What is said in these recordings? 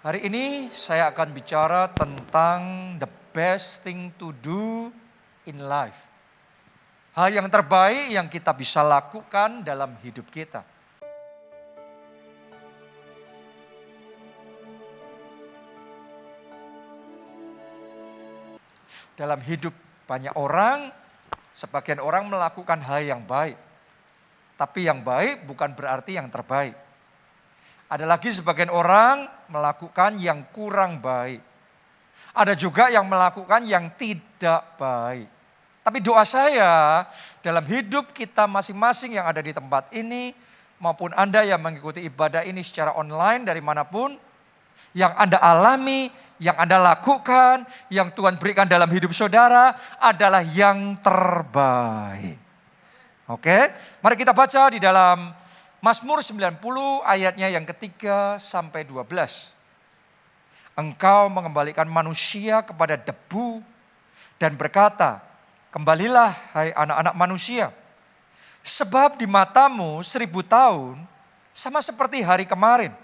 Hari ini saya akan bicara tentang the best thing to do in life. Hal yang terbaik yang kita bisa lakukan dalam hidup kita. Dalam hidup banyak orang, sebagian orang melakukan hal yang baik. Tapi yang baik bukan berarti yang terbaik. Ada lagi sebagian orang melakukan yang kurang baik. Ada juga yang melakukan yang tidak baik. Tapi doa saya dalam hidup kita masing-masing yang ada di tempat ini, maupun Anda yang mengikuti ibadah ini secara online dari manapun, yang Anda alami, yang Anda lakukan, yang Tuhan berikan dalam hidup saudara adalah yang terbaik. Oke, mari kita baca di dalam Mazmur 90 ayatnya yang ketiga sampai 12. Engkau mengembalikan manusia kepada debu dan berkata, kembalilah hai anak-anak manusia. Sebab di matamu 1000 tahun sama seperti hari kemarin.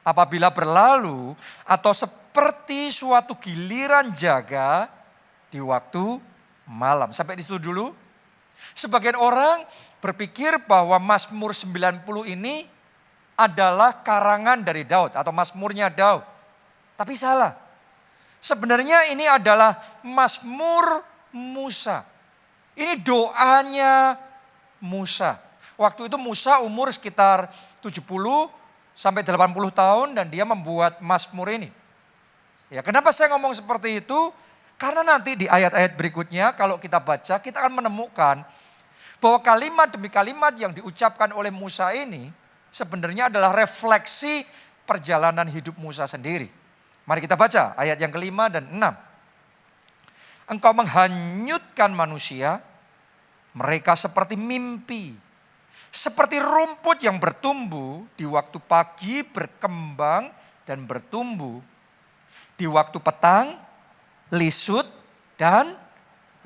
Apabila berlalu atau seperti suatu giliran jaga di waktu malam. Sampai di situ dulu. Sebagian orang berpikir bahwa Mazmur 90 ini adalah karangan dari Daud atau Mazmurnya Daud. Tapi salah. Sebenarnya ini adalah Mazmur Musa. Ini doanya Musa. Waktu itu Musa umur sekitar 70 sampai 80 tahun dan dia membuat Mazmur ini. Ya, kenapa saya ngomong seperti itu? Karena nanti di ayat-ayat berikutnya kalau kita baca kita akan menemukan bahwa kalimat demi kalimat yang diucapkan oleh Musa ini sebenarnya adalah refleksi perjalanan hidup Musa sendiri. Mari kita baca ayat yang kelima dan 6. Engkau menghanyutkan manusia, mereka seperti mimpi. Seperti rumput yang bertumbuh di waktu pagi berkembang dan bertumbuh. Di waktu petang lisut dan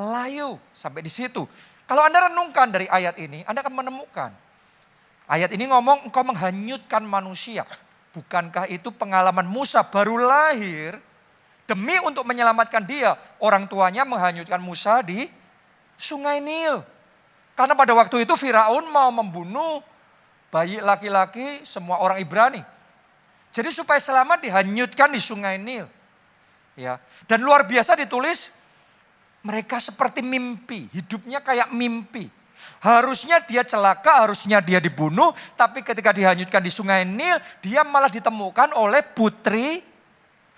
layu. Sampai di situ. Kalau Anda renungkan dari ayat ini, Anda akan menemukan. Ayat ini ngomong engkau menghanyutkan manusia. Bukankah itu pengalaman Musa baru lahir demi untuk menyelamatkan dia. Orang tuanya menghanyutkan Musa di sungai Nil. Karena pada waktu itu Firaun mau membunuh bayi laki-laki semua orang Ibrani. Jadi supaya selamat dihanyutkan di sungai Nil. Ya, dan luar biasa ditulis mereka seperti mimpi, hidupnya kayak mimpi. Harusnya dia celaka, harusnya dia dibunuh, tapi ketika dihanyutkan di sungai Nil, dia malah ditemukan oleh putri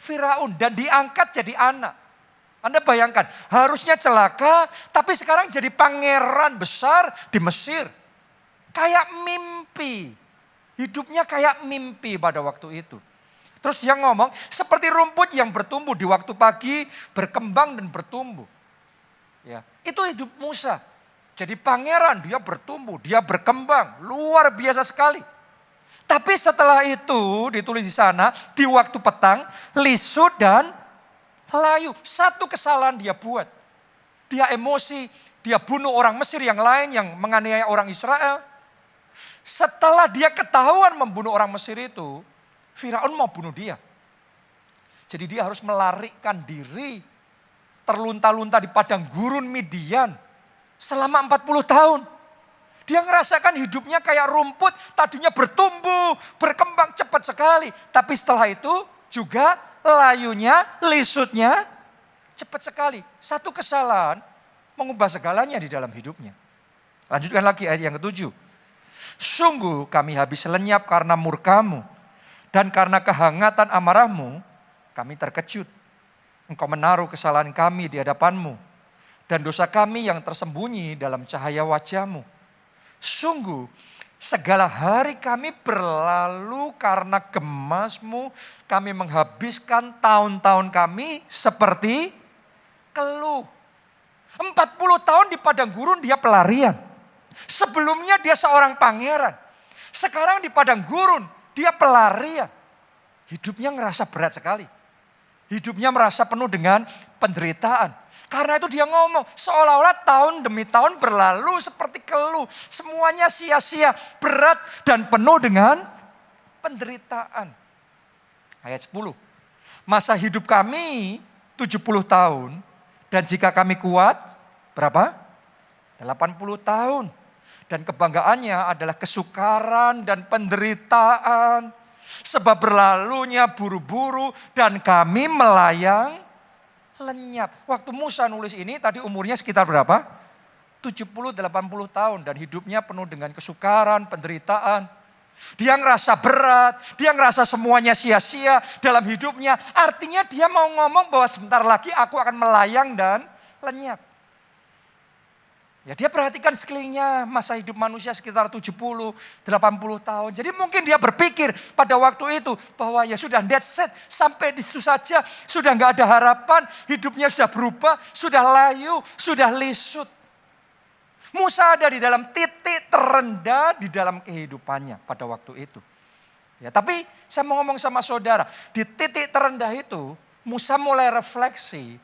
Firaun dan diangkat jadi anak. Anda bayangkan, harusnya celaka, tapi sekarang jadi pangeran besar di Mesir. Kayak mimpi, hidupnya kayak mimpi pada waktu itu. Terus dia ngomong, seperti rumput yang bertumbuh di waktu pagi, berkembang dan bertumbuh. Ya, itu hidup Musa. Jadi pangeran, dia bertumbuh, dia berkembang, luar biasa sekali. Tapi setelah itu ditulis di sana, di waktu petang, lisut dan layu. Satu kesalahan dia buat. Dia emosi, dia bunuh orang Mesir yang lain yang menganiaya orang Israel. Setelah dia ketahuan membunuh orang Mesir itu, Firaun mau bunuh dia. Jadi dia harus melarikan diri. Terlunta-lunta di padang gurun Midian. Selama 40 tahun. Dia ngerasakan hidupnya kayak rumput. Tadinya bertumbuh, berkembang cepat sekali. Tapi setelah itu juga layunya, lisutnya cepat sekali. Satu kesalahan mengubah segalanya di dalam hidupnya. Lanjutkan lagi ayat yang ke-7. Sungguh kami habis lenyap karena murkamu. Dan karena kehangatan amarahmu, kami terkejut. Engkau menaruh kesalahan kami di hadapanmu. Dan dosa kami yang tersembunyi dalam cahaya wajahmu. Sungguh, segala hari kami berlalu karena gemasmu. Kami menghabiskan tahun-tahun kami seperti keluh. 40 tahun di padang gurun dia pelarian. Sebelumnya dia seorang pangeran. Sekarang di padang gurun. Dia pelarian. Hidupnya ngerasa berat sekali. Hidupnya merasa penuh dengan penderitaan. Karena itu dia ngomong seolah-olah tahun demi tahun berlalu seperti keluh. Semuanya sia-sia, berat dan penuh dengan penderitaan. Ayat 10. Masa hidup kami 70 tahun. Dan jika kami kuat, berapa? 80 tahun. Dan kebanggaannya adalah kesukaran dan penderitaan. Sebab berlalunya buru-buru dan kami melayang lenyap. Waktu Musa nulis ini tadi umurnya sekitar berapa? 70-80 tahun. Dan hidupnya penuh dengan kesukaran, penderitaan. Dia ngerasa berat, dia ngerasa semuanya sia-sia dalam hidupnya. Artinya dia mau ngomong bahwa sebentar lagi aku akan melayang dan lenyap. Ya dia perhatikan sekelilingnya, masa hidup manusia sekitar 70-80 tahun. Jadi mungkin dia berpikir pada waktu itu bahwa ya sudah that's it, sampai di situ saja. Sudah nggak ada harapan, hidupnya sudah berubah, sudah layu, sudah lisut. Musa ada di dalam titik terendah di dalam kehidupannya pada waktu itu. Ya, tapi saya mau ngomong sama saudara, di titik terendah itu Musa mulai refleksi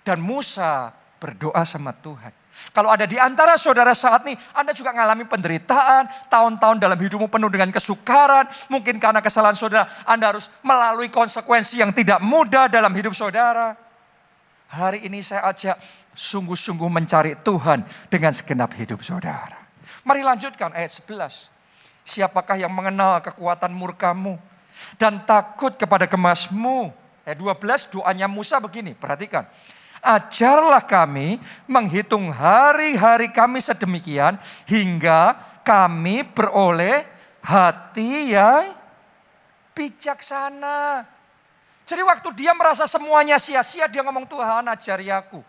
dan Musa berdoa sama Tuhan. Kalau ada di antara saudara saat ini, Anda juga mengalami penderitaan, tahun-tahun dalam hidupmu penuh dengan kesukaran, mungkin karena kesalahan saudara, Anda harus melalui konsekuensi yang tidak mudah dalam hidup saudara. Hari ini saya ajak sungguh-sungguh mencari Tuhan dengan segenap hidup saudara. Mari lanjutkan ayat 11. Siapakah yang mengenal kekuatan murkamu dan takut kepada gemasmu? Ayat 12 doanya Musa begini, perhatikan. Ajarlah kami menghitung hari-hari kami sedemikian hingga kami beroleh hati yang bijaksana. Jadi waktu dia merasa semuanya sia-sia, dia ngomong, Tuhan ajari aku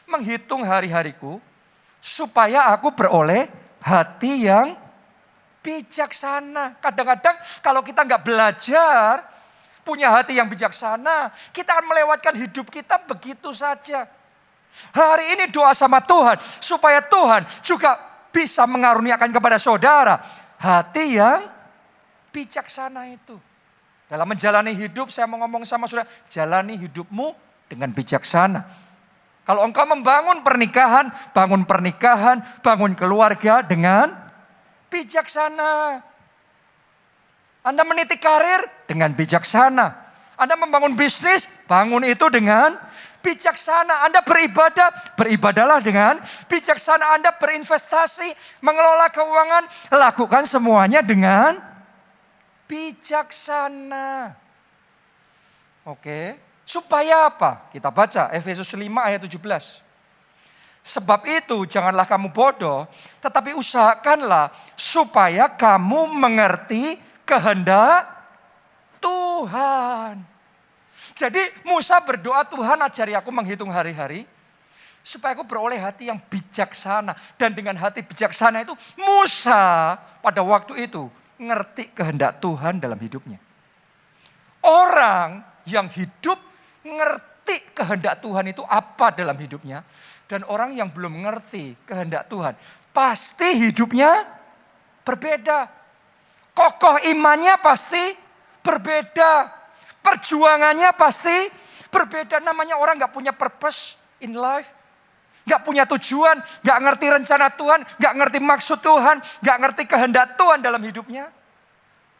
menghitung hari-hariku supaya aku beroleh hati yang bijaksana. Kadang-kadang kalau kita nggak belajar punya hati yang bijaksana, kita akan melewatkan hidup kita begitu saja. Hari ini doa sama Tuhan supaya Tuhan juga bisa mengaruniakan kepada saudara hati yang bijaksana itu. Dalam menjalani hidup, saya mau ngomong sama saudara, jalani hidupmu dengan bijaksana. Kalau engkau membangun pernikahan, bangun keluarga dengan bijaksana. Anda meniti karir dengan bijaksana. Anda membangun bisnis, bangun itu dengan bijaksana. Anda beribadahlah dengan bijaksana. Anda berinvestasi, mengelola keuangan, lakukan semuanya dengan bijaksana. Oke, supaya apa? Kita baca Efesus 5 ayat 17. Sebab itu janganlah kamu bodoh, tetapi usahakanlah supaya kamu mengerti kehendak Tuhan. Jadi Musa berdoa, Tuhan ajari aku menghitung hari-hari supaya aku beroleh hati yang bijaksana. Dan dengan hati bijaksana itu Musa pada waktu itu ngerti kehendak Tuhan dalam hidupnya. Orang yang hidup ngerti kehendak Tuhan itu apa dalam hidupnya. Dan orang yang belum ngerti kehendak Tuhan pasti hidupnya berbeda. Kokoh imannya pasti berbeda. Perjuangannya pasti berbeda. Namanya orang gak punya purpose in life. Gak punya tujuan, gak ngerti rencana Tuhan, gak ngerti maksud Tuhan, gak ngerti kehendak Tuhan dalam hidupnya.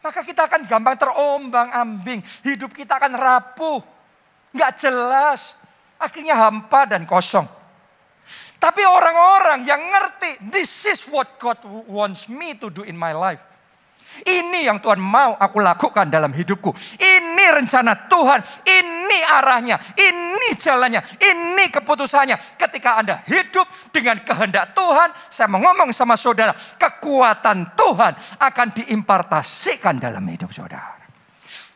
Maka kita akan gampang terombang-ambing. Hidup kita akan rapuh, gak jelas. Akhirnya hampa dan kosong. Tapi orang-orang yang ngerti, this is what God wants me to do in my life. Ini yang Tuhan mau aku lakukan dalam hidupku. Ini rencana Tuhan, ini arahnya, ini jalannya, ini keputusannya. Ketika Anda hidup dengan kehendak Tuhan, saya mau ngomong sama saudara, kekuatan Tuhan akan diimpartasikan dalam hidup saudara.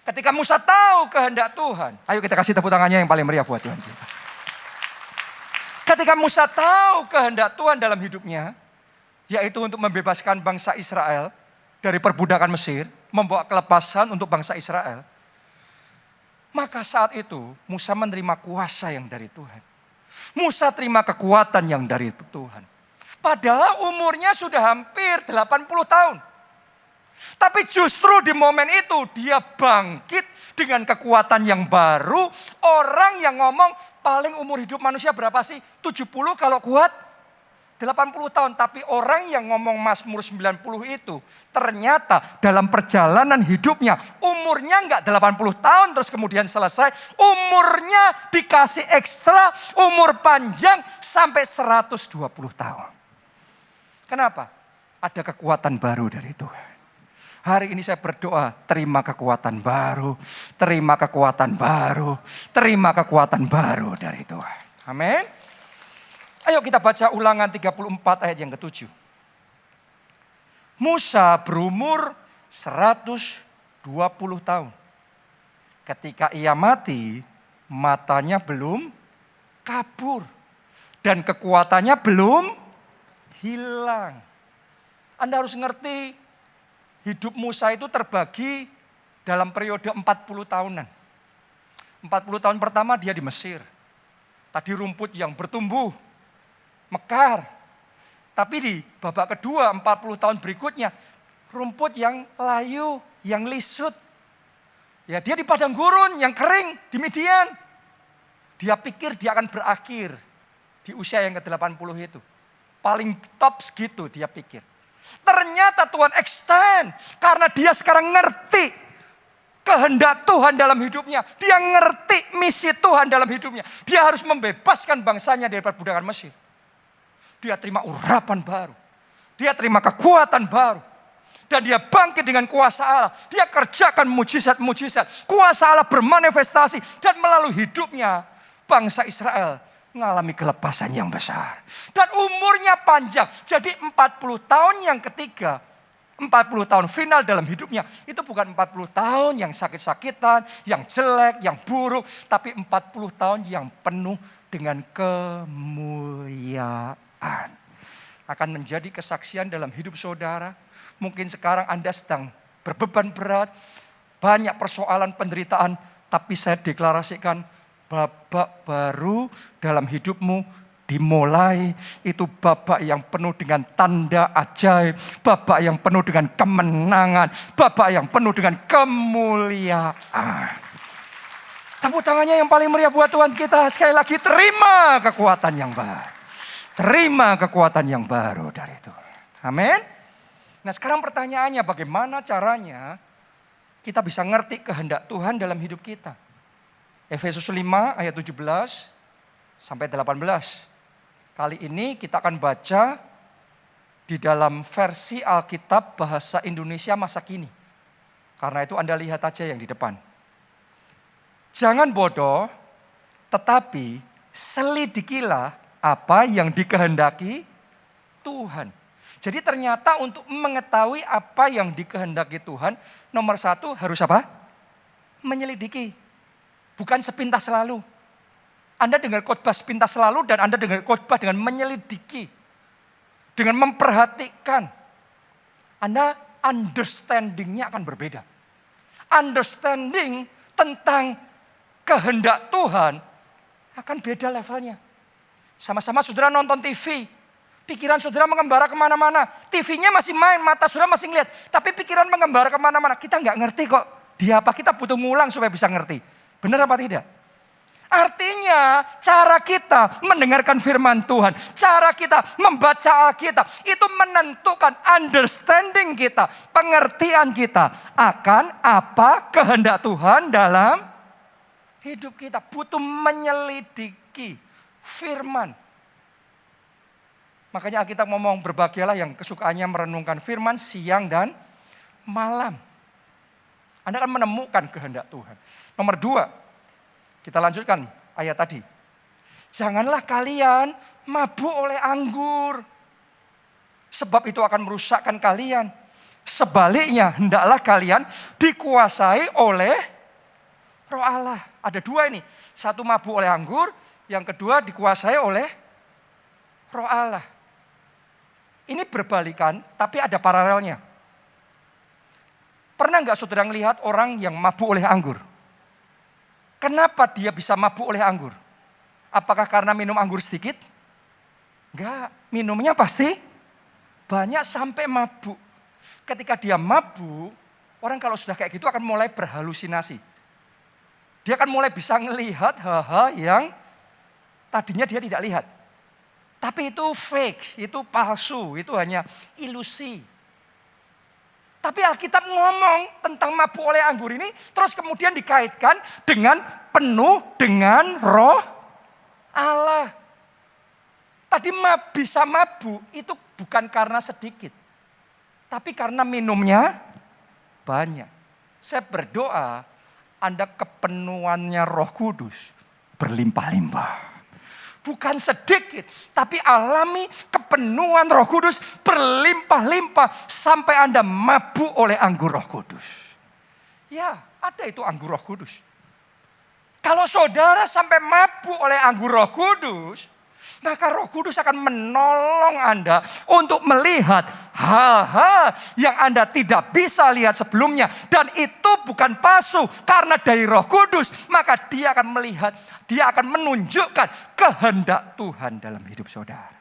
Ketika Musa tahu kehendak Tuhan, ayo kita kasih tepuk tangannya yang paling meriah buat Tuhan kita. Ketika Musa tahu kehendak Tuhan dalam hidupnya, yaitu untuk membebaskan bangsa Israel dari perbudakan Mesir, membawa kelepasan untuk bangsa Israel. Maka saat itu Musa menerima kuasa yang dari Tuhan. Musa terima kekuatan yang dari Tuhan. Padahal umurnya sudah hampir 80 tahun. Tapi justru di momen itu dia bangkit dengan kekuatan yang baru. Orang yang ngomong paling umur hidup manusia berapa sih? 70 kalau kuat. 80 tahun. Tapi orang yang ngomong Mazmur 90 itu ternyata dalam perjalanan hidupnya umurnya enggak 80 tahun terus kemudian selesai. Umurnya dikasih ekstra, umur panjang sampai 120 tahun. Kenapa? Ada kekuatan baru dari Tuhan. Hari ini saya berdoa, terima kekuatan baru, terima kekuatan baru, terima kekuatan baru dari Tuhan. Amin. Ayo kita baca Ulangan 34 ayat yang ke-7. Musa berumur 120 tahun. Ketika ia mati, matanya belum kabur. Dan kekuatannya belum hilang. Anda harus ngerti, hidup Musa itu terbagi dalam periode 40 tahunan. 40 tahun pertama dia di Mesir. Tadi rumput yang bertumbuh, mekar. Tapi di babak kedua 40 tahun berikutnya, rumput yang layu, yang lisut. Ya, dia di padang gurun yang kering di Midian. Dia pikir dia akan berakhir di usia yang ke-80 itu. Paling top segitu dia pikir. Ternyata Tuhan extend karena dia sekarang ngerti kehendak Tuhan dalam hidupnya. Dia ngerti misi Tuhan dalam hidupnya. Dia harus membebaskan bangsanya dari perbudakan Mesir. Dia terima urapan baru. Dia terima kekuatan baru. Dan dia bangkit dengan kuasa Allah. Dia kerjakan mujizat-mujizat. Kuasa Allah bermanifestasi. Dan melalui hidupnya bangsa Israel mengalami kelepasan yang besar. Dan umurnya panjang. Jadi 40 tahun yang ketiga, 40 tahun final dalam hidupnya. Itu bukan 40 tahun yang sakit-sakitan, yang jelek, yang buruk. Tapi 40 tahun yang penuh dengan kemuliaan. Akan menjadi kesaksian dalam hidup saudara. Mungkin sekarang Anda sedang berbeban berat. Banyak persoalan penderitaan. Tapi saya deklarasikan, babak baru dalam hidupmu dimulai. Itu babak yang penuh dengan tanda ajaib. Babak yang penuh dengan kemenangan. Babak yang penuh dengan kemuliaan. Tepuk tangannya yang paling meriah buat Tuhan kita. Sekali lagi, terima kekuatan yang baru. Terima kekuatan yang baru dari Tuhan. Amin. Nah, sekarang pertanyaannya, bagaimana caranya kita bisa ngerti kehendak Tuhan dalam hidup kita? Efesus 5 ayat 17 sampai 18. Kali ini kita akan baca di dalam versi Alkitab bahasa Indonesia masa kini. Karena itu Anda lihat aja yang di depan. Jangan bodoh, tetapi selidikilah apa yang dikehendaki Tuhan. Jadi ternyata untuk mengetahui apa yang dikehendaki Tuhan, nomor satu harus apa? Menyelidiki. Bukan sepintas selalu. Anda dengar khotbah sepintas selalu dan Anda dengar khotbah dengan menyelidiki. Dengan memperhatikan. Anda understanding-nya akan berbeda. Understanding tentang kehendak Tuhan akan beda levelnya. Sama-sama saudara nonton TV. Pikiran saudara mengembara kemana-mana. TV-nya masih main, mata saudara masih ngeliat. Tapi pikiran mengembara kemana-mana. Kita nggak ngerti kok. Dia apa? Kita butuh ngulang supaya bisa ngerti. Benar apa tidak? Artinya cara kita mendengarkan firman Tuhan. Cara kita membaca Alkitab. Itu menentukan understanding kita. Pengertian kita akan apa kehendak Tuhan dalam hidup kita. Butuh menyelidiki firman. Makanya Alkitab ngomong berbahagialah yang kesukaannya merenungkan firman siang dan malam. Anda akan menemukan kehendak Tuhan. Nomor 2, kita lanjutkan ayat tadi. Janganlah kalian mabuk oleh anggur. Sebab itu akan merusakkan kalian. Sebaliknya hendaklah kalian dikuasai oleh Roh Allah. Ada 2 ini. Satu mabuk oleh anggur. Yang kedua dikuasai oleh Roh Allah. Ini berbalikan tapi ada paralelnya. Pernah nggak saudara melihat orang yang mabuk oleh anggur? Kenapa dia bisa mabuk oleh anggur? Apakah karena minum anggur sedikit? Enggak, minumnya pasti banyak sampai mabuk. Ketika dia mabuk, orang kalau sudah kayak gitu akan mulai berhalusinasi. Dia akan mulai bisa melihat hal-hal yang tadinya dia tidak lihat. Tapi itu fake, itu palsu, itu hanya ilusi. Tapi Alkitab ngomong tentang mabuk oleh anggur ini, terus kemudian dikaitkan dengan penuh dengan Roh Allah. Tadi bisa mabuk itu bukan karena sedikit, tapi karena minumnya banyak. Saya berdoa Anda kepenuhannya Roh Kudus berlimpah-limpah. Bukan sedikit, tapi alami kepenuhan Roh Kudus berlimpah-limpah sampai Anda mabuk oleh anggur Roh Kudus. Ya, ada itu anggur Roh Kudus. Kalau saudara sampai mabuk oleh anggur Roh Kudus, maka Roh Kudus akan menolong Anda untuk melihat hal-hal yang Anda tidak bisa lihat sebelumnya. Dan itu bukan palsu, karena dari Roh Kudus, maka dia akan melihat, dia akan menunjukkan kehendak Tuhan dalam hidup saudara.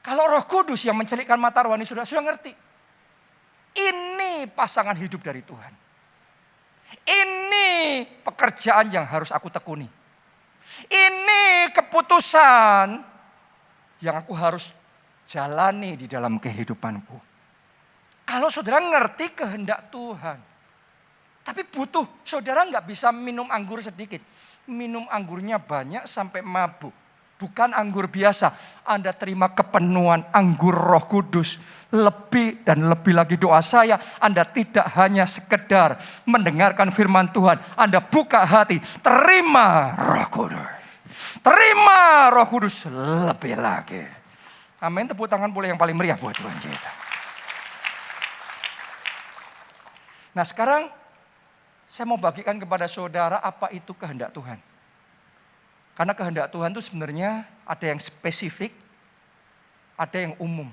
Kalau Roh Kudus yang mencelikkan mata rohani saudara, sudah ngerti. Ini pasangan hidup dari Tuhan. Ini pekerjaan yang harus aku tekuni. Ini keputusan yang aku harus jalani di dalam kehidupanku. Kalau saudara ngerti kehendak Tuhan. Tapi butuh, saudara nggak bisa minum anggur sedikit. Minum anggurnya banyak sampai mabuk. Bukan anggur biasa. Anda terima kepenuhan anggur Roh Kudus. Lebih dan lebih lagi doa saya. Anda tidak hanya sekedar mendengarkan firman Tuhan. Anda buka hati. Terima Roh Kudus. Terima Roh Kudus lebih lagi. Amin. Tepuk tangan boleh yang paling meriah buat Tuhan kita. Nah sekarang saya mau bagikan kepada saudara apa itu kehendak Tuhan. Karena kehendak Tuhan itu sebenarnya ada yang spesifik, ada yang umum.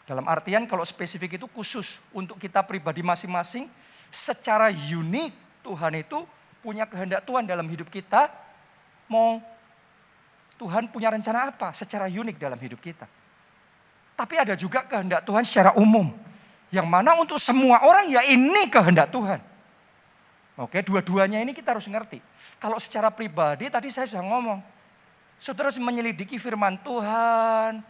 Dalam artian kalau spesifik itu khusus untuk kita pribadi masing-masing. Secara unik Tuhan itu punya kehendak Tuhan dalam hidup kita. Mau Tuhan punya rencana apa secara unik dalam hidup kita. Tapi ada juga kehendak Tuhan secara umum. Yang mana untuk semua orang ya ini kehendak Tuhan. Oke, dua-duanya ini kita harus ngerti. Kalau secara pribadi tadi saya sudah ngomong. Saudara harus menyelidiki firman Tuhan.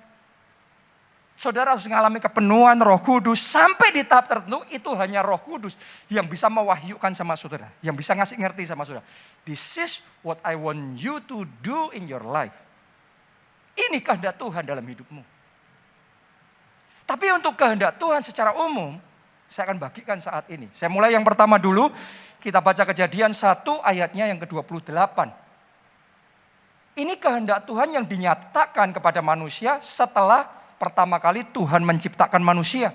Saudara harus mengalami kepenuhan Roh Kudus. Sampai di tahap tertentu itu hanya Roh Kudus yang bisa mewahyukan sama saudara. Yang bisa ngasih ngerti sama saudara. This is what I want you to do in your life. Ini kehendak Tuhan dalam hidupmu. Tapi untuk kehendak Tuhan secara umum, saya akan bagikan saat ini. Saya mulai yang pertama dulu. Kita baca Kejadian 1 ayatnya yang ke-28. Ini kehendak Tuhan yang dinyatakan kepada manusia setelah pertama kali Tuhan menciptakan manusia.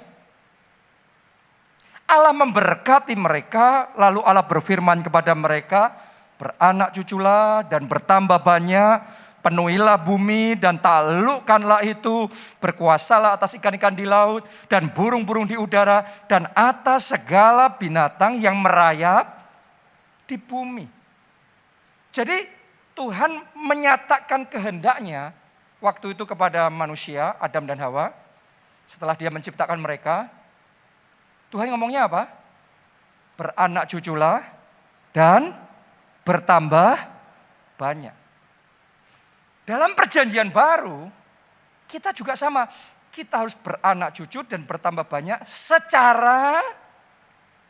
Allah memberkati mereka, lalu Allah berfirman kepada mereka, beranak cuculah dan bertambah banyak, penuhilah bumi dan taklukkanlah itu, berkuasalah atas ikan-ikan di laut dan burung-burung di udara dan atas segala binatang yang merayap di bumi. Jadi Tuhan menyatakan kehendaknya waktu itu kepada manusia, Adam dan Hawa. Setelah dia menciptakan mereka, Tuhan ngomongnya apa? Beranak cuculah dan bertambah banyak. Dalam perjanjian baru, kita juga sama. Kita harus beranak cucu dan bertambah banyak secara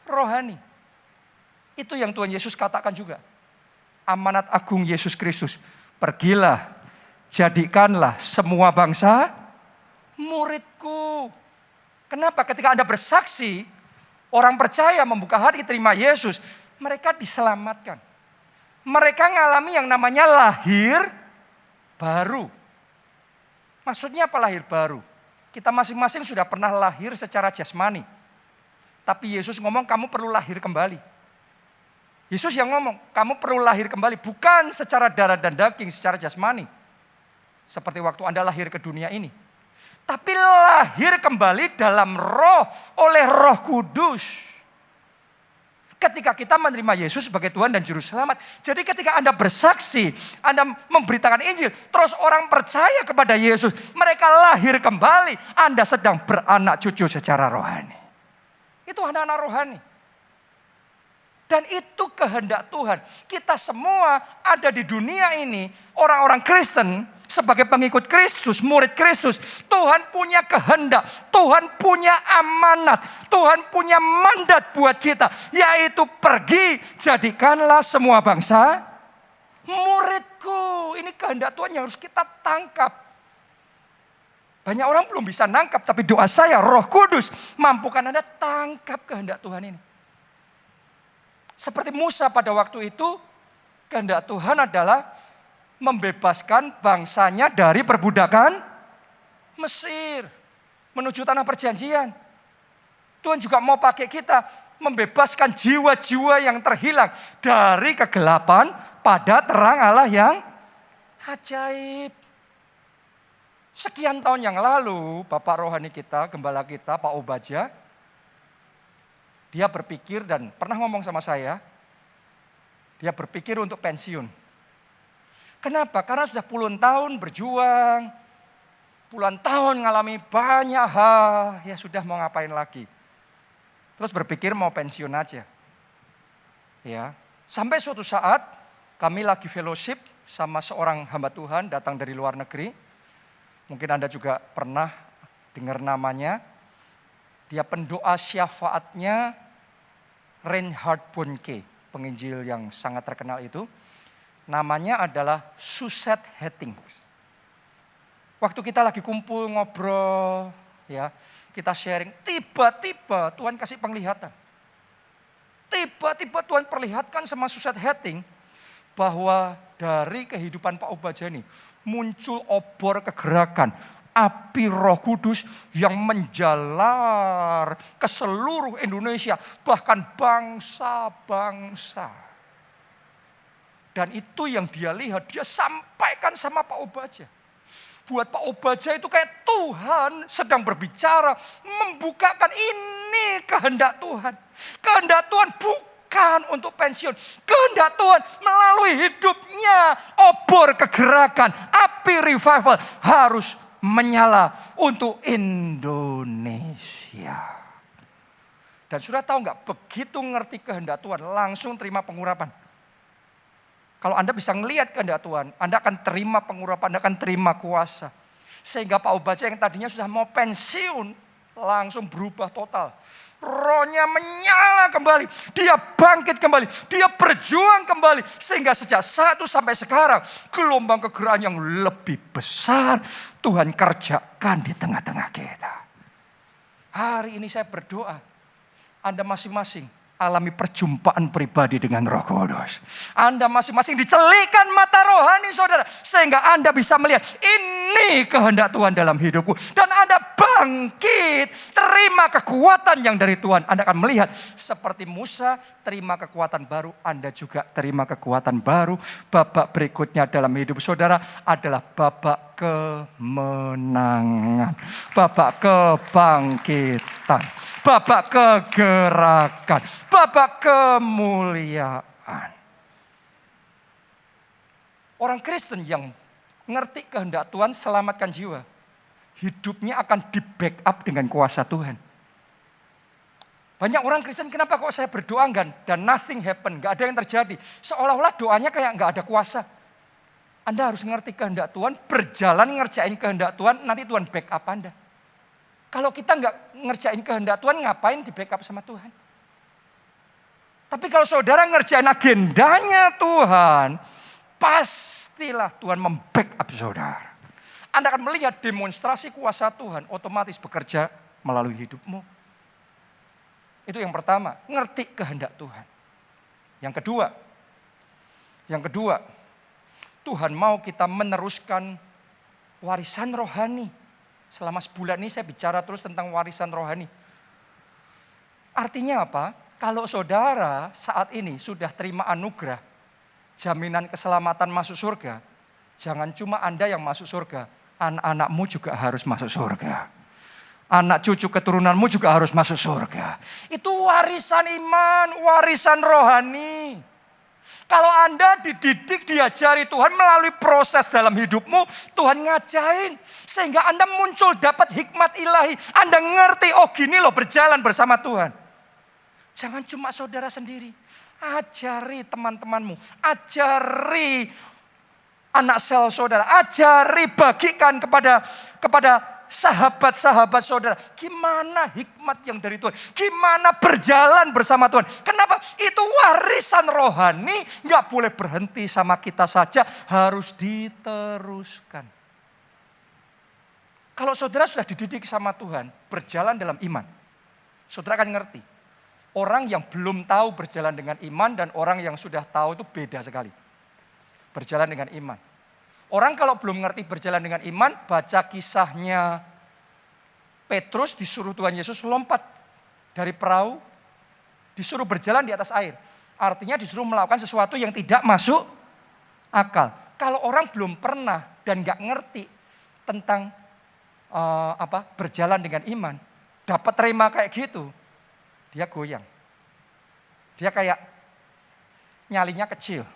rohani. Itu yang Tuhan Yesus katakan juga. Amanat agung Yesus Kristus. Pergilah, jadikanlah semua bangsa muridku. Kenapa? Ketika Anda bersaksi, orang percaya membuka hati terima Yesus, mereka diselamatkan. Mereka ngalami yang namanya lahir baru. Maksudnya apa lahir baru? Kita masing-masing sudah pernah lahir secara jasmani. Tapi Yesus ngomong kamu perlu lahir kembali. Yesus yang ngomong kamu perlu lahir kembali. Bukan secara darah dan daging, secara jasmani. Seperti waktu Anda lahir ke dunia ini. Tapi lahir kembali dalam roh oleh Roh Kudus. Ketika kita menerima Yesus sebagai Tuhan dan Juru Selamat. Jadi ketika Anda bersaksi, Anda memberitakan Injil, terus orang percaya kepada Yesus, mereka lahir kembali. Anda sedang beranak cucu secara rohani. Itu anak-anak rohani. Dan itu kehendak Tuhan. Kita semua ada di dunia ini, orang-orang Kristen, sebagai pengikut Kristus, murid Kristus, Tuhan punya kehendak, Tuhan punya amanat, Tuhan punya mandat buat kita, yaitu pergi, jadikanlah semua bangsa muridku. Ini kehendak Tuhan yang harus kita tangkap. Banyak orang belum bisa nangkap, tapi doa saya, Roh Kudus mampukan Anda tangkap kehendak Tuhan ini. Seperti Musa pada waktu itu, kehendak Tuhan adalah membebaskan bangsanya dari perbudakan Mesir menuju tanah perjanjian. Tuhan juga mau pakai kita membebaskan jiwa-jiwa yang terhilang dari kegelapan pada terang Allah yang ajaib. Sekian tahun yang lalu, Bapak rohani kita, gembala kita, Pak Obaja, dia berpikir dan pernah ngomong sama saya, dia berpikir untuk pensiun. Kenapa? Karena sudah puluhan tahun berjuang, puluhan tahun ngalami banyak hal, ya sudah mau ngapain lagi. Terus berpikir mau pensiun aja. Ya, sampai suatu saat kami lagi fellowship sama seorang hamba Tuhan datang dari luar negeri. Mungkin Anda juga pernah dengar namanya. Dia pendoa syafaatnya Reinhard Bonnke, penginjil yang sangat terkenal itu. Namanya adalah Suzette Hattings. Waktu kita lagi kumpul ngobrol, ya, kita sharing, tiba-tiba Tuhan kasih penglihatan. Tiba-tiba Tuhan perlihatkan sama Suzette Hattings bahwa dari kehidupan Pak Obaja ini muncul obor kegerakan, api Roh Kudus yang menjalar ke seluruh Indonesia, bahkan bangsa-bangsa. Dan itu yang dia lihat, dia sampaikan sama Pak Obaja. Buat Pak Obaja itu kayak Tuhan sedang berbicara, membukakan ini kehendak Tuhan. Kehendak Tuhan bukan untuk pensiun. Kehendak Tuhan melalui hidupnya, obor kegerakan, api revival harus menyala untuk Indonesia. Dan sudah tahu nggak, begitu ngerti kehendak Tuhan langsung terima pengurapan. Kalau Anda bisa ngelihat kehendak Tuhan, Anda akan terima pengurapan, Anda akan terima kuasa. Sehingga Pak Obaja yang tadinya sudah mau pensiun langsung berubah total. Rohnya menyala kembali, dia bangkit kembali, dia berjuang kembali. Sehingga sejak saat itu sampai sekarang, gelombang kegerakan yang lebih besar Tuhan kerjakan di tengah-tengah kita. Hari ini saya berdoa, Anda masing-masing alami perjumpaan pribadi dengan Roh Kudus. Anda masing-masing dicelikkan mata rohani saudara, sehingga Anda bisa melihat ini kehendak Tuhan dalam hidupku. Dan Anda bangkit, terima kekuatan yang dari Tuhan. Anda akan melihat seperti Musa terima kekuatan baru, Anda juga terima kekuatan baru. Babak berikutnya dalam hidup saudara adalah babak kemenangan, babak kebangkitan, babak kegerakan, babak kemuliaan. Orang Kristen yang ngerti kehendak Tuhan selamatkan jiwa, hidupnya akan di-backup dengan kuasa Tuhan. Banyak orang Kristen, kenapa kok saya berdoa dan nothing happen, gak ada yang terjadi. Seolah-olah doanya kayak gak ada kuasa. Anda harus ngerti kehendak Tuhan, berjalan ngerjain kehendak Tuhan, nanti Tuhan backup Anda. Kalau kita nggak ngerjain kehendak Tuhan, ngapain di backup sama Tuhan? Tapi kalau saudara ngerjain agendanya Tuhan, pastilah Tuhan membackup saudara. Anda akan melihat demonstrasi kuasa Tuhan otomatis bekerja melalui hidupmu. Itu yang pertama, ngerti kehendak Tuhan. Yang kedua, Tuhan mau kita meneruskan warisan rohani. Selama sebulan ini saya bicara terus tentang warisan rohani. Artinya apa? Kalau saudara saat ini sudah terima anugerah, jaminan keselamatan masuk surga, jangan cuma Anda yang masuk surga, anak-anakmu juga harus masuk surga. Anak cucu keturunanmu juga harus masuk surga. Itu warisan iman, warisan rohani. Kalau Anda dididik, diajari Tuhan melalui proses dalam hidupmu, Tuhan ngajain. Sehingga Anda muncul dapat hikmat ilahi. Anda ngerti, oh gini loh berjalan bersama Tuhan. Jangan cuma saudara sendiri. Ajari teman-temanmu. Ajari anak sel saudara. Ajari, bagikan kepada sahabat-sahabat saudara. Gimana hikmat yang dari Tuhan. Gimana berjalan bersama Tuhan. Kenapa? Itu warisan rohani. Gak boleh berhenti sama kita saja. Harus diteruskan. Kalau saudara sudah dididik sama Tuhan. Berjalan dalam iman. Saudara akan ngerti. Orang yang belum tahu berjalan dengan iman. Dan orang yang sudah tahu itu beda sekali. Berjalan dengan iman. Orang kalau belum ngerti berjalan dengan iman, baca kisahnya Petrus disuruh Tuhan Yesus lompat dari perahu, disuruh berjalan di atas air. Artinya disuruh melakukan sesuatu yang tidak masuk akal. Kalau orang belum pernah dan gak ngerti tentang berjalan dengan iman, dapat terima kayak gitu, dia goyang. Dia kayak nyalinya kecil,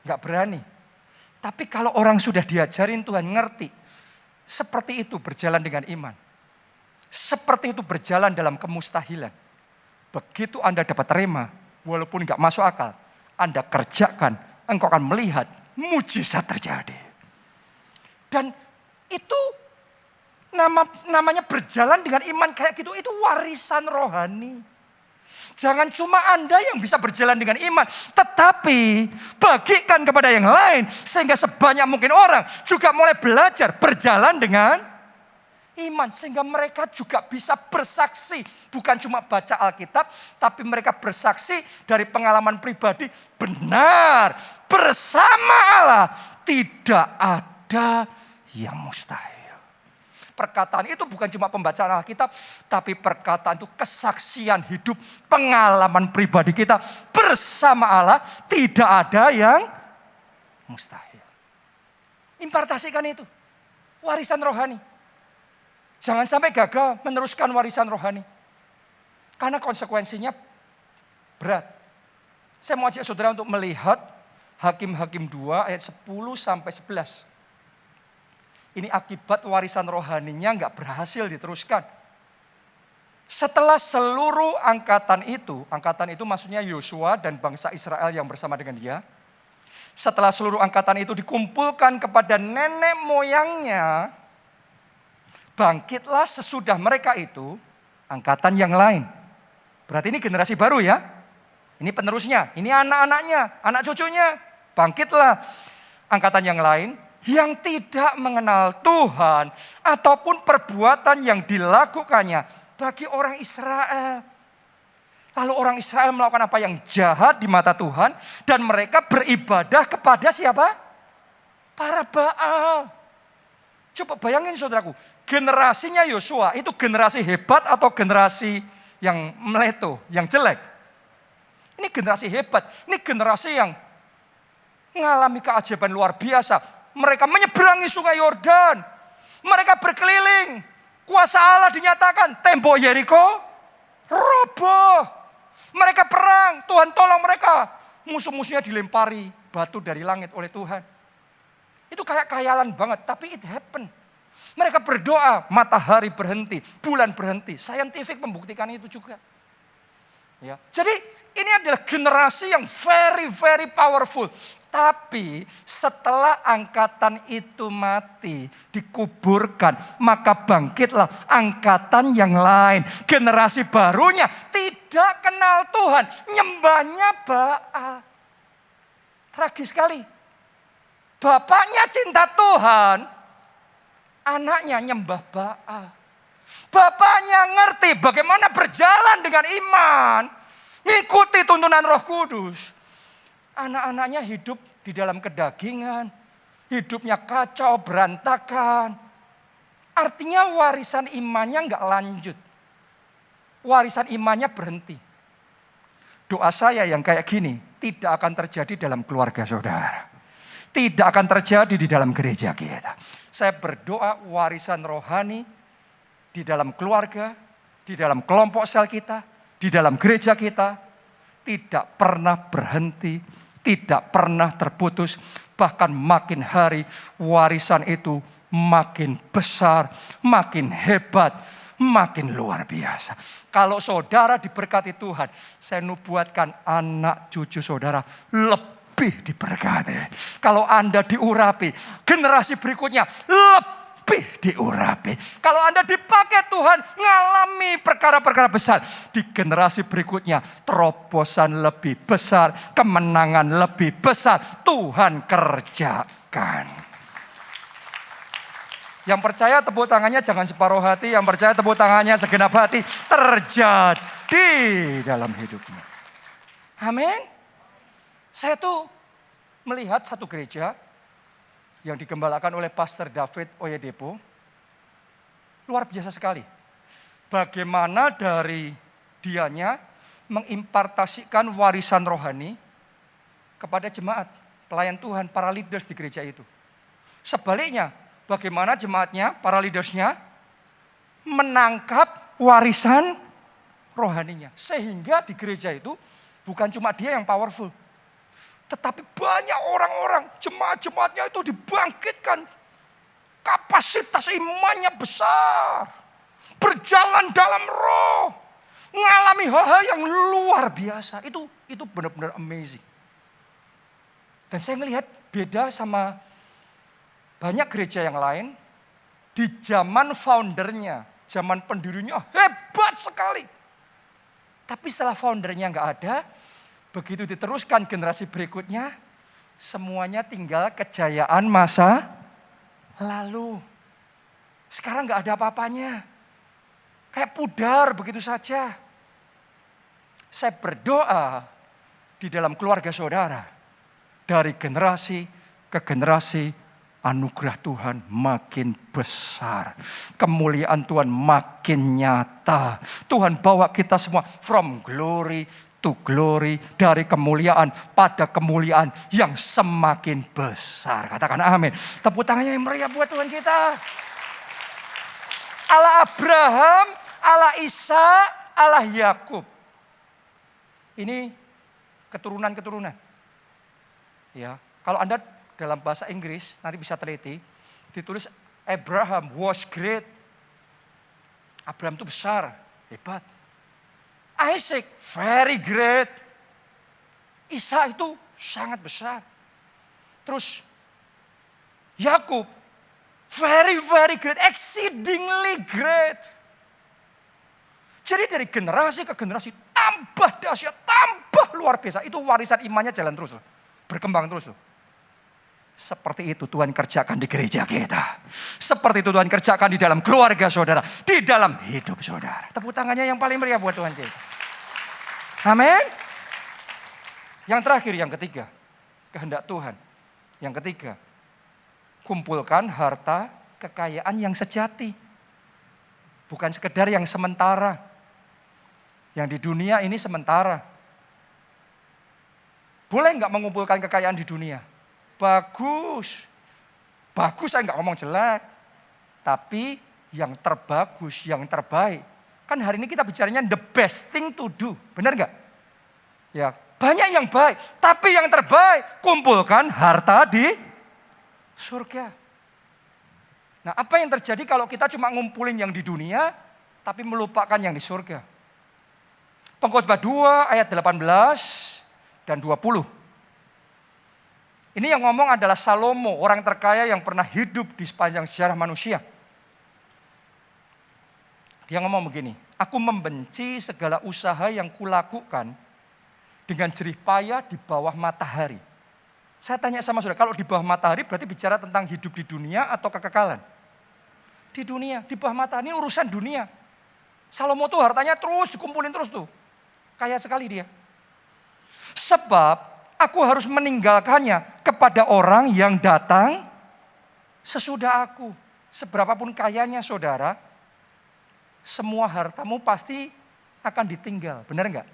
gak berani. Tapi kalau orang sudah diajarin Tuhan ngerti. Seperti itu berjalan dengan iman. Seperti itu berjalan dalam kemustahilan. Begitu Anda dapat terima. Walaupun gak masuk akal. Anda kerjakan. Engkau akan melihat mujizat terjadi. Dan itu namanya berjalan dengan iman kayak gitu. Itu warisan rohani. Jangan cuma Anda yang bisa berjalan dengan iman. Tetapi bagikan kepada yang lain. Sehingga sebanyak mungkin orang juga mulai belajar berjalan dengan iman. Sehingga mereka juga bisa bersaksi. Bukan cuma baca Alkitab. Tapi mereka bersaksi dari pengalaman pribadi. Benar. Bersama Allah tidak ada yang mustahil. Perkataan itu bukan cuma pembacaan Alkitab, tapi perkataan itu kesaksian hidup, pengalaman pribadi kita bersama Allah, tidak ada yang mustahil. Impartasikan itu, warisan rohani. Jangan sampai gagal meneruskan warisan rohani. Karena konsekuensinya berat. Saya mau ajak saudara untuk melihat Hakim-Hakim 2 ayat 10 sampai 11. Ini akibat warisan rohaninya nggak berhasil diteruskan. Setelah seluruh angkatan itu maksudnya Yosua dan bangsa Israel yang bersama dengan dia. Setelah seluruh angkatan itu dikumpulkan kepada nenek moyangnya, bangkitlah sesudah mereka itu angkatan yang lain. Berarti ini generasi baru ya. Ini penerusnya, ini anak-anaknya, anak cucunya. Bangkitlah angkatan yang lain. Yang tidak mengenal Tuhan ataupun perbuatan yang dilakukannya bagi orang Israel. Lalu orang Israel melakukan apa yang jahat di mata Tuhan dan mereka beribadah kepada siapa? Para Baal. Coba bayangin saudaraku, generasinya Yosua itu generasi hebat atau generasi yang meleto, yang jelek? Ini generasi hebat, ini generasi yang mengalami keajaiban luar biasa. Mereka menyeberangi sungai Yordan. Mereka berkeliling. Kuasa Allah dinyatakan. Tembok Yeriko roboh. Mereka perang. Tuhan tolong mereka. Musuh-musuhnya dilempari batu dari langit oleh Tuhan. Itu kayak khayalan banget. Tapi it happen. Mereka berdoa. Matahari berhenti. Bulan berhenti. Scientific membuktikan itu juga. Ya. Jadi ini adalah generasi yang very very powerful. Tapi setelah angkatan itu mati, dikuburkan, maka bangkitlah angkatan yang lain. Generasi barunya tidak kenal Tuhan, nyembahnya Baal. Tragis sekali. Bapaknya cinta Tuhan, anaknya nyembah Baal. Bapaknya ngerti bagaimana berjalan dengan iman, ngikuti tuntunan Roh Kudus. Anak-anaknya hidup di dalam kedagingan, hidupnya kacau, berantakan. Artinya warisan imannya nggak lanjut. Warisan imannya berhenti. Doa saya yang kayak gini tidak akan terjadi dalam keluarga saudara. Tidak akan terjadi di dalam gereja kita. Saya berdoa warisan rohani di dalam keluarga, di dalam kelompok sel kita, di dalam gereja kita tidak pernah berhenti, tidak pernah terputus. Bahkan makin hari warisan itu makin besar, makin hebat, makin luar biasa. Kalau saudara diberkati Tuhan, saya nubuatkan anak cucu saudara lebih diberkati. Kalau Anda diurapi, generasi berikutnya lebih diurapi. Kalau Anda dipakai Tuhan, ngalami perkara-perkara besar. Di generasi berikutnya, terobosan lebih besar, kemenangan lebih besar. Tuhan kerjakan. Yang percaya tepuk tangannya jangan separuh hati. Yang percaya tepuk tangannya segenap hati. Terjadi dalam hidupnya. Amin. Saya tuh melihat satu gereja yang digembalakan oleh Pastor David Oyedepo. Luar biasa sekali. Bagaimana dari dianya mengimpartasikan warisan rohani kepada jemaat, pelayan Tuhan, para leaders di gereja itu. Sebaliknya, bagaimana jemaatnya, para leadersnya menangkap warisan rohaninya. Sehingga di gereja itu bukan cuma dia yang powerful. Tetapi banyak orang-orang, jemaat-jemaatnya itu dibangkitkan. Kapasitas imannya besar. Berjalan dalam roh. Mengalami hal-hal yang luar biasa. Itu benar-benar amazing. Dan saya melihat beda sama banyak gereja yang lain. Di zaman foundernya, zaman pendirinya hebat sekali. Tapi setelah foundernya nggak ada, begitu diteruskan generasi berikutnya, semuanya tinggal kejayaan masa lalu. Sekarang nggak ada apa-apanya. Kayak pudar begitu saja. Saya berdoa di dalam keluarga saudara. Dari generasi ke generasi, anugerah Tuhan makin besar. Kemuliaan Tuhan makin nyata. Tuhan bawa kita semua from glory to glory, dari kemuliaan pada kemuliaan yang semakin besar. Katakan amin. Tepuk tangannya yang meriah buat Tuhan kita. Allah Abraham, Allah Ishak, Allah Yakub. Ini keturunan-keturunan. Ya, kalau Anda dalam bahasa Inggris nanti bisa teliti, ditulis Abraham was great. Abraham itu besar, hebat. Isaac, very great. Ishak itu sangat besar. Terus Yakub, very great, exceedingly great. Jadi dari generasi ke generasi tambah dahsyat, tambah luar biasa. Itu warisan imannya jalan terus, berkembang terus. Seperti itu Tuhan kerjakan di gereja kita. Seperti itu Tuhan kerjakan di dalam keluarga saudara. Di dalam hidup saudara. Tepuk tangannya yang paling meriah buat Tuhan kita. Amin. Yang terakhir, yang ketiga. Kehendak Tuhan. Yang ketiga. Kumpulkan harta kekayaan yang sejati. Bukan sekedar yang sementara. Yang di dunia ini sementara. Boleh nggak mengumpulkan kekayaan di dunia? Bagus. Bagus, saya nggak ngomong jelek. Tapi yang terbagus, yang terbaik. Kan hari ini kita bicaranya the best thing to do. Benar nggak? Ya, banyak yang baik. Tapi yang terbaik, kumpulkan harta di surga. Nah, apa yang terjadi kalau kita cuma ngumpulin yang di dunia, tapi melupakan yang di surga? Pengkhotbah 2 ayat 18 dan 20. Ini yang ngomong adalah Salomo, orang terkaya yang pernah hidup di sepanjang sejarah manusia. Dia ngomong begini, aku membenci segala usaha yang kulakukan dengan jerih payah di bawah matahari. Saya tanya sama saudara, kalau di bawah matahari berarti bicara tentang hidup di dunia atau kekekalan? Di dunia, di bawah matahari, ini urusan dunia. Salomo tuh hartanya terus dikumpulin terus tuh. Kaya sekali dia. Sebab aku harus meninggalkannya kepada orang yang datang sesudah aku. Seberapapun kayanya saudara, semua hartamu pasti akan ditinggal. Benar enggak?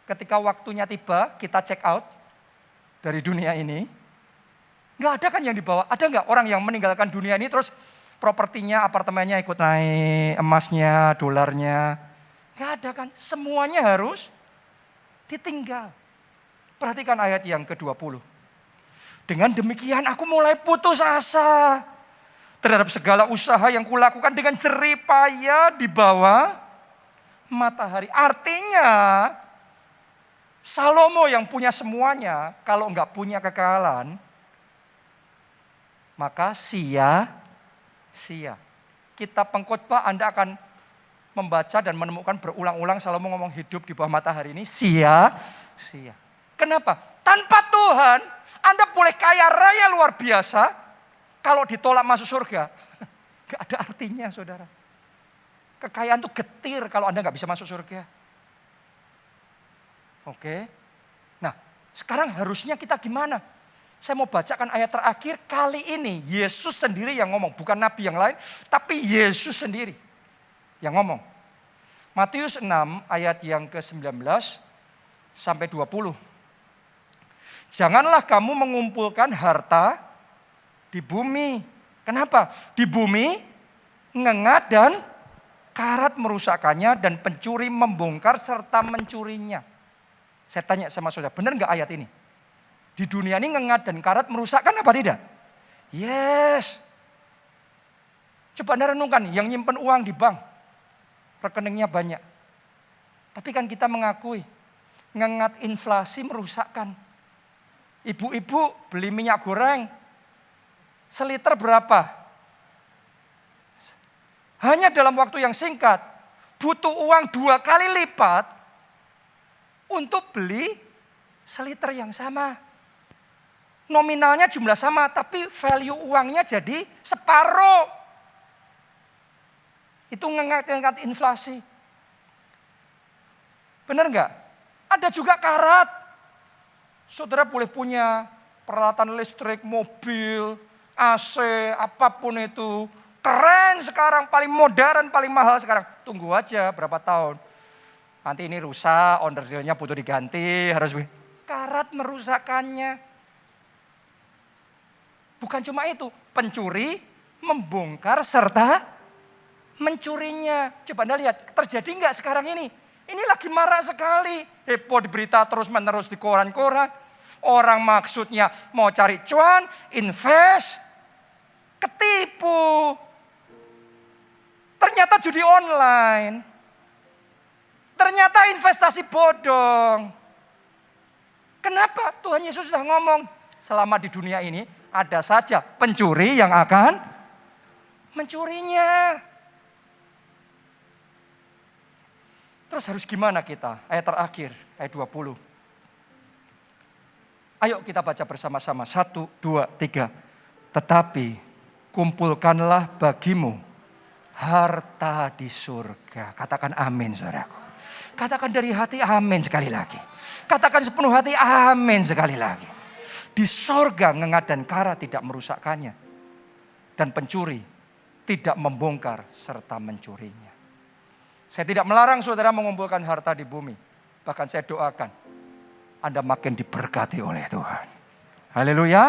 Ketika waktunya tiba, kita check out dari dunia ini. Enggak ada kan yang dibawa? Ada enggak orang yang meninggalkan dunia ini terus propertinya, apartemennya ikut naik, emasnya, dolarnya. Enggak ada kan? Semuanya harus ditinggal. Perhatikan ayat yang ke-20. Dengan demikian aku mulai putus asa terhadap segala usaha yang kulakukan dengan jerih payah di bawah matahari. Artinya Salomo yang punya semuanya, kalau enggak punya kekalahan, maka sia-sia. Kitab Pengkhotbah Anda akan membaca dan menemukan berulang-ulang Salomo ngomong hidup di bawah matahari ini sia-sia. Kenapa? Tanpa Tuhan, Anda boleh kaya raya luar biasa, kalau ditolak masuk surga, enggak ada artinya saudara. Kekayaan itu getir kalau Anda enggak bisa masuk surga. Oke. Nah, sekarang harusnya kita gimana? Saya mau bacakan ayat terakhir. Kali ini Yesus sendiri yang ngomong. Bukan nabi yang lain. Tapi Yesus sendiri yang ngomong. Matius 6 ayat yang ke-19 sampai 20. Janganlah kamu mengumpulkan harta di bumi. Kenapa? Di bumi ngengat dan karat merusakkannya dan pencuri membongkar serta mencurinya. Saya tanya sama saudara, benar nggak ayat ini? Di dunia ini ngengat dan karat merusakkan apa tidak? Yes. Coba Anda renungkan, yang nyimpen uang di bank, rekeningnya banyak. Tapi kan kita mengakui, ngengat inflasi merusakkan. Ibu-ibu beli minyak goreng, seliter berapa? Hanya dalam waktu yang singkat, butuh uang 2 kali lipat untuk beli seliter yang sama. Nominalnya jumlah sama, tapi value uangnya jadi separuh. Itu ngengat inflasi. Benar enggak? Ada juga karat. Saudara boleh punya peralatan listrik, mobil, AC, apapun itu. Keren sekarang, paling modern, paling mahal sekarang. Tunggu aja berapa tahun. Nanti ini rusak, onderdilnya butuh diganti, harus karat merusakkannya. Bukan cuma itu, pencuri membongkar serta mencurinya. Coba Anda lihat, terjadi enggak sekarang ini? Ini lagi marak sekali. Heboh di berita terus-menerus di koran-koran. Orang maksudnya mau cari cuan, invest, ketipu. Ternyata judi online. Ternyata investasi bodong. Kenapa? Tuhan Yesus sudah ngomong, selama di dunia ini ada saja pencuri yang akan mencurinya. Terus harus gimana kita? Ayat terakhir, ayat 20. Ayo kita baca bersama-sama. 1, 2, 3. Tetapi kumpulkanlah bagimu harta di surga. Katakan amin saudaraku. Katakan dari hati amin sekali lagi. Katakan sepenuh hati amin sekali lagi. Di sorga ngengat dan karat tidak merusakkannya. Dan pencuri tidak membongkar serta mencurinya. Saya tidak melarang saudara mengumpulkan harta di bumi. Bahkan saya doakan Anda makin diberkati oleh Tuhan. Haleluya.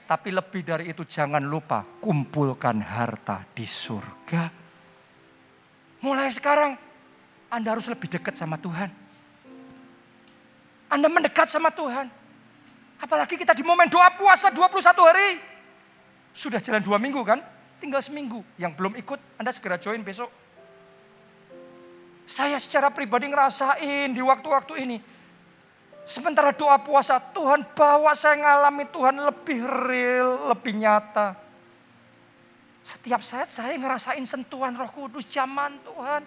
Tapi lebih dari itu jangan lupa kumpulkan harta di surga. Mulai sekarang Anda harus lebih dekat sama Tuhan. Anda mendekat sama Tuhan. Apalagi kita di momen doa puasa 21 hari. Sudah jalan 2 minggu kan? Tinggal seminggu. Yang belum ikut Anda segera join besok. Saya secara pribadi ngerasain di waktu-waktu ini. Sementara doa puasa Tuhan bawa saya ngalami Tuhan lebih real, lebih nyata. Setiap saat saya ngerasain sentuhan Roh Kudus, zaman Tuhan.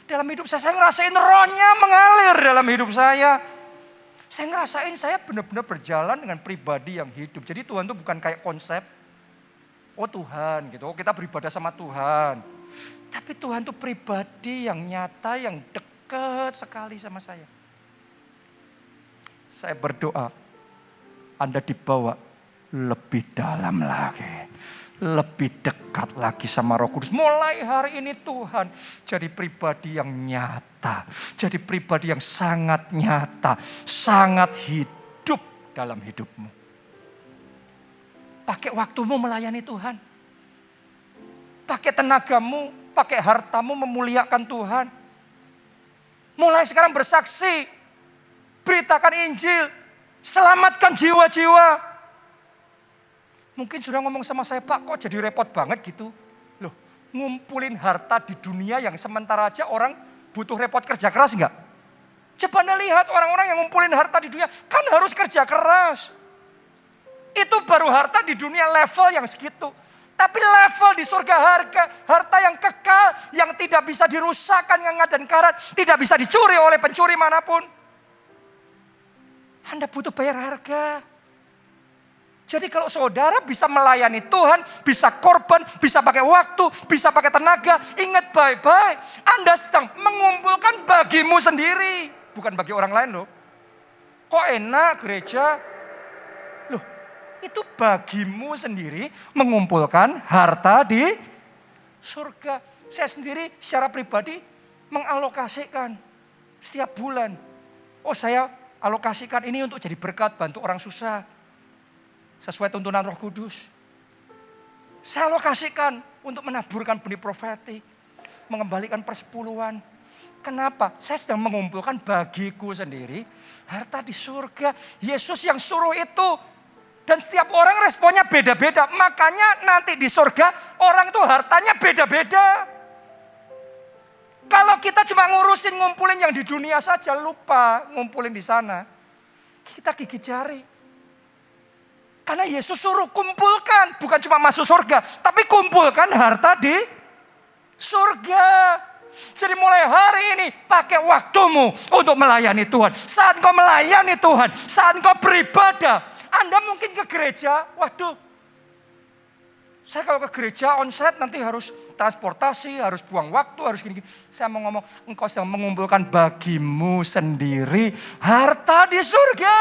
Dalam hidup saya ngerasain rohnya mengalir dalam hidup saya. Saya ngerasain saya benar-benar berjalan dengan pribadi yang hidup. Jadi Tuhan itu bukan kayak konsep. Oh Tuhan gitu, kita beribadah sama Tuhan. Tapi Tuhan itu pribadi yang nyata, yang dekat sekali sama saya. Saya berdoa, Anda dibawa lebih dalam lagi. Lebih dekat lagi sama Roh Kudus. Mulai hari ini Tuhan jadi pribadi yang nyata. Jadi pribadi yang sangat nyata. Sangat hidup dalam hidupmu. Pakai waktumu melayani Tuhan. Pakai tenagamu, pakai hartamu memuliakan Tuhan. Mulai sekarang bersaksi. Beritakan Injil. Selamatkan jiwa-jiwa. Mungkin sudah ngomong sama saya, Pak kok jadi repot banget gitu. Loh, ngumpulin harta di dunia yang sementara aja orang butuh repot kerja keras enggak? Coba Anda lihat orang-orang yang ngumpulin harta di dunia, kan harus kerja keras. Itu baru harta di dunia level yang segitu. Tapi level di surga harta yang kekal, yang tidak bisa dirusakkan ngengat dan karat, tidak bisa dicuri oleh pencuri manapun. Anda butuh bayar harga. Jadi kalau saudara bisa melayani Tuhan, bisa korban, bisa pakai waktu, bisa pakai tenaga, ingat baik-baik, Anda sedang mengumpulkan bagimu sendiri, bukan bagi orang lain loh. Kok enak gereja? Loh, itu bagimu sendiri mengumpulkan harta di surga. Saya sendiri secara pribadi mengalokasikan setiap bulan. Oh, saya alokasikan ini untuk jadi berkat, bantu orang susah. Sesuai tuntunan Roh Kudus. Saya alokasikan untuk menaburkan benih profetik. Mengembalikan persepuluhan. Kenapa? Saya sedang mengumpulkan bagiku sendiri harta di surga. Yesus yang suruh itu. Dan setiap orang responnya beda-beda. Makanya nanti di surga orang itu hartanya beda-beda. Kalau kita cuma ngurusin ngumpulin yang di dunia saja, lupa ngumpulin di sana. Kita gigit jari. Karena Yesus suruh kumpulkan, bukan cuma masuk surga, tapi kumpulkan harta di surga. Jadi mulai hari ini pakai waktumu untuk melayani Tuhan. Saat kau melayani Tuhan, saat kau beribadah, Anda mungkin ke gereja, waduh. Saya kalau ke gereja onsite nanti harus transportasi, harus buang waktu, harus gini-gini. Saya mau ngomong, engkau sedang mengumpulkan bagimu sendiri harta di surga.